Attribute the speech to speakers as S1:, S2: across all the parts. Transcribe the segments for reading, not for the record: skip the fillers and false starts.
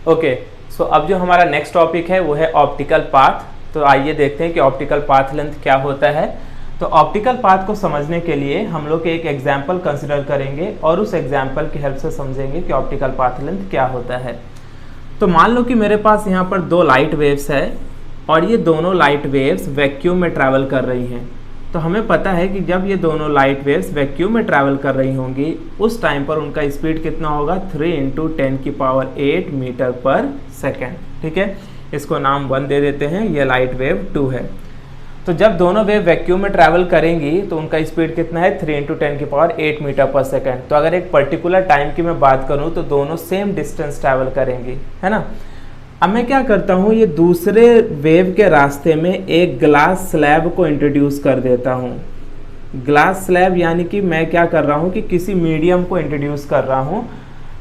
S1: Okay, सो अब जो हमारा नेक्स्ट टॉपिक है वो है ऑप्टिकल पाथ। तो आइए देखते हैं कि ऑप्टिकल पाथ लेंथ क्या होता है। तो ऑप्टिकल पाथ को समझने के लिए हम लोग एक एग्जाम्पल कंसिडर करेंगे और उस एग्जाम्पल की हेल्प से समझेंगे कि ऑप्टिकल पाथ लेंथ क्या होता है। तो मान लो कि मेरे पास यहाँ पर दो लाइट वेव्स है और ये दोनों लाइट वेव्स वैक्यूम में ट्रैवल कर रही हैं। तो हमें पता है कि जब ये दोनों लाइट वेव्स वैक्यूम में ट्रैवल कर रही होंगी उस टाइम पर उनका स्पीड कितना होगा, 3 × 10⁸ मीटर पर सेकेंड। ठीक है, इसको नाम 1 दे देते हैं, ये लाइट वेव 2 है। तो जब दोनों वेव वैक्यूम में ट्रैवल करेंगी तो उनका स्पीड कितना है, 3 × 10⁸ मीटर पर सेकेंड। तो अगर एक पर्टिकुलर टाइम की मैं बात करूँ तो दोनों सेम डिस्टेंस ट्रैवल करेंगी, है ना। अब मैं क्या करता हूँ, ये दूसरे वेव के रास्ते में एक ग्लास स्लैब को इंट्रोड्यूस कर देता हूँ। ग्लास स्लैब यानी कि मैं क्या कर रहा हूँ कि किसी मीडियम को इंट्रोड्यूस कर रहा हूँ।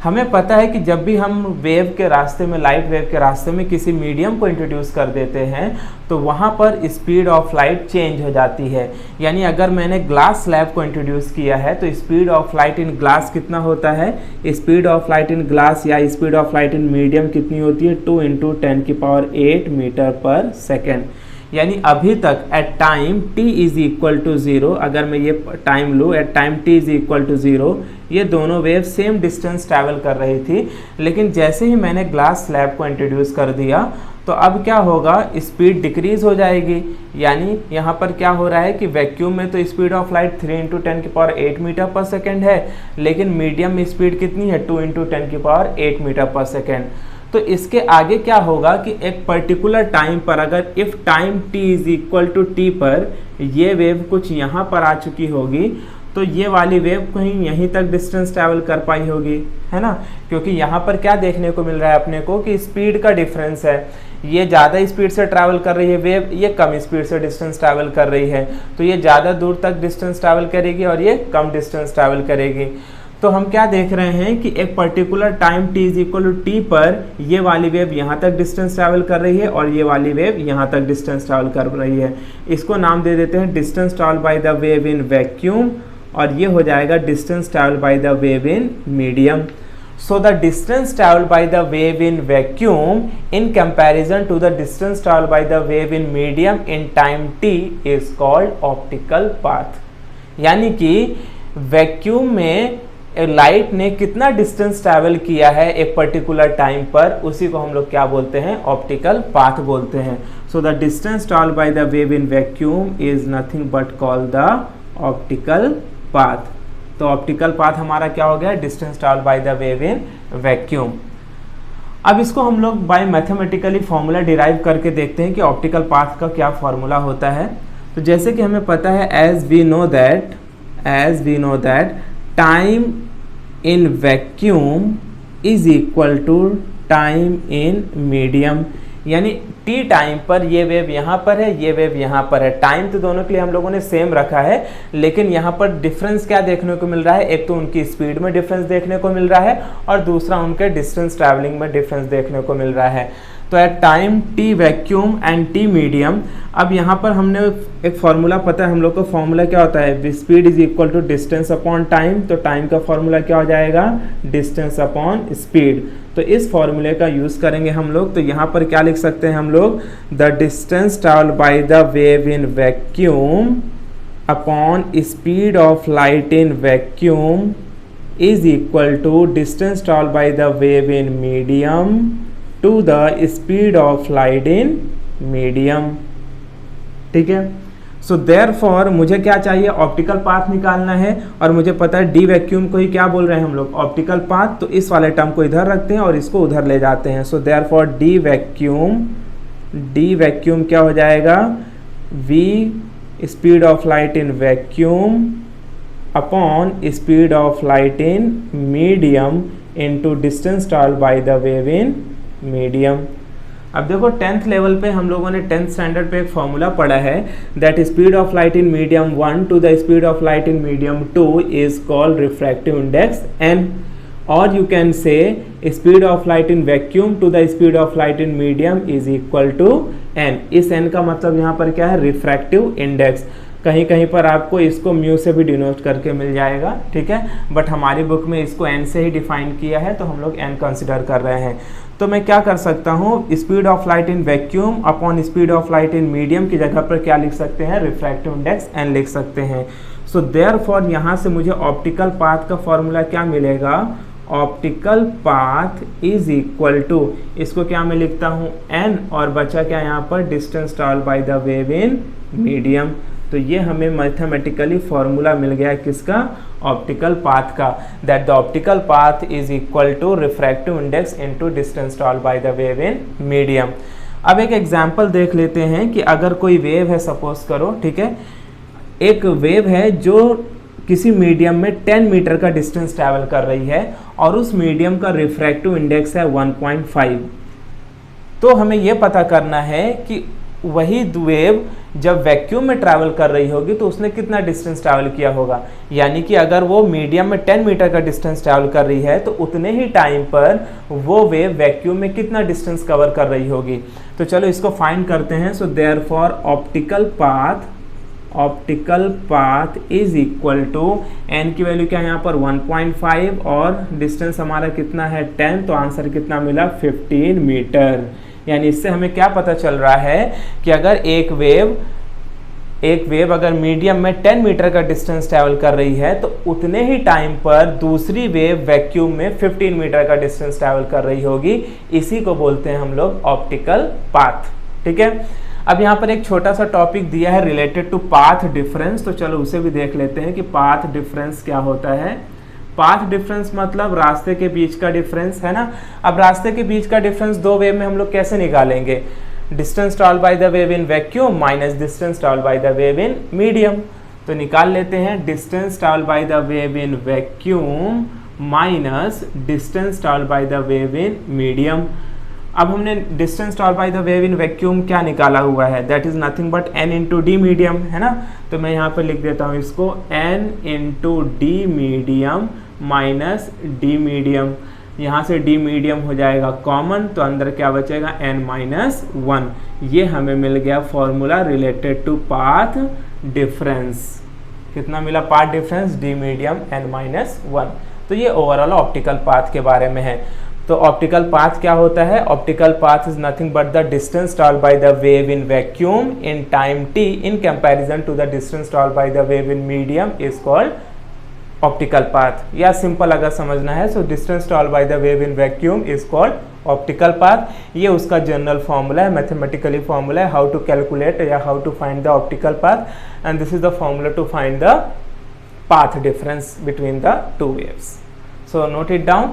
S1: हमें पता है कि जब भी हम वेव के रास्ते में, लाइट वेव के रास्ते में किसी मीडियम को इंट्रोड्यूस कर देते हैं तो वहाँ पर स्पीड ऑफ लाइट चेंज हो जाती है। यानी अगर मैंने ग्लास स्लैब को इंट्रोड्यूस किया है तो speed of light in glass कितना होता है, speed of light in glass या speed of light in medium कितनी होती है, 2 × 10⁸ मीटर पर सेकेंड। यानी अभी तक एट टाइम t = 0, अगर मैं ये टाइम लूँ एट टाइम t = 0, ये दोनों वेव सेम डिस्टेंस ट्रैवल कर रही थी। लेकिन जैसे ही मैंने ग्लास स्लैब को इंट्रोड्यूस कर दिया तो अब क्या होगा, स्पीड डिक्रीज हो जाएगी। यानी यहाँ पर क्या हो रहा है कि वैक्यूम में तो स्पीड ऑफ लाइट 3 × 10⁸ मीटर पर सेकेंड है, लेकिन मीडियम में स्पीड कितनी है, 2 × 10⁸ मीटर पर सेकेंड। तो इसके आगे क्या होगा कि एक पर्टिकुलर टाइम पर अगर इफ टाइम t = t पर ये वेव कुछ यहाँ पर आ चुकी होगी तो ये वाली वेव कहीं यहीं तक डिस्टेंस ट्रैवल कर पाई होगी, है ना। क्योंकि यहाँ पर क्या देखने को मिल रहा है अपने को कि स्पीड का डिफरेंस है। ये ज़्यादा स्पीड से ट्रैवल कर रही है वेव, ये कम स्पीड से डिस्टेंस ट्रैवल कर रही है। तो ये ज़्यादा दूर तक डिस्टेंस ट्रैवल करेगी और ये कम डिस्टेंस ट्रैवल करेगी। तो हम क्या देख रहे हैं कि एक पर्टिकुलर टाइम t = t पर ये वाली वेव यहाँ तक डिस्टेंस ट्रैवल कर रही है और ये वाली वेव यहाँ तक डिस्टेंस ट्रैवल कर रही है। इसको नाम दे देते हैं distance travel by the wave in vacuum, और ये हो जाएगा distance travel by the wave in medium. So the distance traveled by the wave in vacuum in comparison to the distance traveled by the wave in medium in time t is called optical path। यानी कि vacuum में light ने कितना distance travel किया है एक particular time पर, उसी को हम लोग क्या बोलते हैं, ऑप्टिकल पाथ बोलते हैं। So the distance travel by the wave in vacuum is nothing but called the optical path. तो ऑप्टिकल पाथ हमारा क्या हो गया, distance travel by the wave in vacuum. अब इसको हम लोग बाय मैथमेटिकली फॉर्मूला डिराइव करके देखते हैं कि ऑप्टिकल पाथ का क्या फॉर्मूला होता है। तो जैसे कि हमें पता है as we know that time in vacuum is equal to time in medium. यानी t टाइम पर ये वेव यहाँ पर है, ये वेव यहाँ पर है। टाइम तो दोनों के लिए हम लोगों ने सेम रखा है, लेकिन यहाँ पर डिफरेंस क्या देखने को मिल रहा है, एक तो उनकी स्पीड में डिफरेंस देखने को मिल रहा है और दूसरा उनके डिस्टेंस ट्रैवलिंग में डिफरेंस देखने को मिल रहा है। तो at time t vacuum and t medium, अब यहाँ पर हमने एक फॉर्मूला पता है हम लोग को, फॉर्मूला क्या होता है, speed is equal to distance upon time. तो टाइम का फॉर्मूला क्या हो जाएगा, डिस्टेंस अपॉन स्पीड। तो इस फॉर्मूले का यूज़ करेंगे हम लोग। तो यहाँ पर क्या लिख सकते हैं हम लोग, the distance travel by the wave in vacuum upon speed of light in vacuum is equal to distance travel by the wave in medium to the speed of light in medium. ठीक है, so therefore मुझे क्या चाहिए, optical path निकालना है और मुझे पता है डी वैक्यूम को ही क्या बोल रहे हैं हम लोग, ऑप्टिकल पाथ। तो इस वाले टर्म को इधर रखते हैं और इसको उधर ले जाते हैं। सो देयरफॉर डी वैक्यूम क्या हो जाएगा, v speed of light in vacuum upon speed of light in medium into distance travelled bye the wave in medium. अब देखो 10th लेवल पे हम लोगों ने 10th स्टैंडर्ड पे एक फॉर्मूला पढ़ा है, that speed of light in medium 1 to the speed of light in medium 2 is called refractive index n, और you can say speed of light in vacuum to the speed of light in medium is equal to n। इस n का मतलब यहाँ पर क्या है, refractive index. कहीं कहीं पर आपको इसको म्यू से भी डिनोट करके मिल जाएगा, ठीक है, बट हमारी बुक में इसको n से ही डिफाइन किया है तो हम लोग n कंसिडर कर रहे हैं। तो मैं क्या कर सकता हूँ, speed of light in vacuum upon speed of light in medium की जगह पर क्या लिख सकते हैं, रिफ्रैक्टिव इंडेक्स n लिख सकते हैं। सो देयरफॉर यहाँ से मुझे ऑप्टिकल पाथ का फॉर्मूला क्या मिलेगा, optical path is equal to, इसको क्या मैं लिखता हूँ n, और बचा क्या यहाँ पर, distance travel by the wave in medium. तो ये हमें मैथमेटिकली फॉर्मूला मिल गया किसका, ऑप्टिकल पाथ का, that the optical path is equal to refractive index into distance travel by the wave in medium. अब एक एग्जांपल देख लेते हैं कि अगर कोई वेव है, सपोज करो, ठीक है, एक वेव है जो किसी मीडियम में 10 मीटर का डिस्टेंस ट्रैवल कर रही है और उस मीडियम का रिफ्रैक्टिव इंडेक्स है 1.5। तो हमें यह पता करना है कि वही वेव जब वैक्यूम में ट्रैवल कर रही होगी तो उसने कितना डिस्टेंस ट्रैवल किया होगा। यानी कि अगर वो मीडियम में 10 मीटर का डिस्टेंस ट्रैवल कर रही है तो उतने ही टाइम पर वो वेव वैक्यूम में कितना डिस्टेंस कवर कर रही होगी। तो चलो इसको फाइंड करते हैं। So therefore optical path is equal to, n की वैल्यू क्या है यहाँ पर 1.5 और डिस्टेंस हमारा कितना है 10, तो आंसर कितना मिला 15 मीटर। यानी इससे हमें क्या पता चल रहा है कि अगर एक वेव अगर मीडियम में 10 मीटर का डिस्टेंस ट्रैवल कर रही है तो उतने ही टाइम पर दूसरी वेव वैक्यूम में 15 मीटर का डिस्टेंस ट्रैवल कर रही होगी। इसी को बोलते हैं हम लोग ऑप्टिकल पाथ। ठीक है, अब यहाँ पर एक छोटा सा टॉपिक दिया है रिलेटेड टू पाथ डिफरेंस, तो चलो उसे भी देख लेते हैं कि पाथ डिफरेंस क्या होता है। पाथ डिफरेंस मतलब रास्ते के बीच का डिफरेंस, है ना। अब रास्ते के बीच का डिफरेंस दो वेव में हम लोग कैसे निकालेंगे, distance travel by the wave in vacuum minus distance travel by the wave in medium. तो निकाल लेते हैं distance travel by the wave in vacuum minus distance travel by the wave in medium. अब हमने distance travel by the wave in vacuum क्या निकाला हुआ है, that is nothing but n into D medium, है ना। तो मैं यहाँ पर लिख देता हूँ इसको n into D medium minus D medium. यहाँ से डी मीडियम हो जाएगा कॉमन, तो अंदर क्या बचेगा n माइनस 1। ये हमें मिल गया formula related to path difference. कितना मिला path difference, D medium n minus 1। तो ये ओवरऑल ऑप्टिकल पाथ के बारे में है। तो ऑप्टिकल पाथ क्या होता है, optical path is nothing but the distance travel by the wave in vacuum in time t in comparison to the distance travel by the wave in medium is called optical path. या simple अगर समझना है, so distance travel by the wave in vacuum is called optical path. ये उसका general formula है, mathematically formula है, how to calculate या how to find the optical path, and this is the formula to find the path difference between the two waves. So note it down.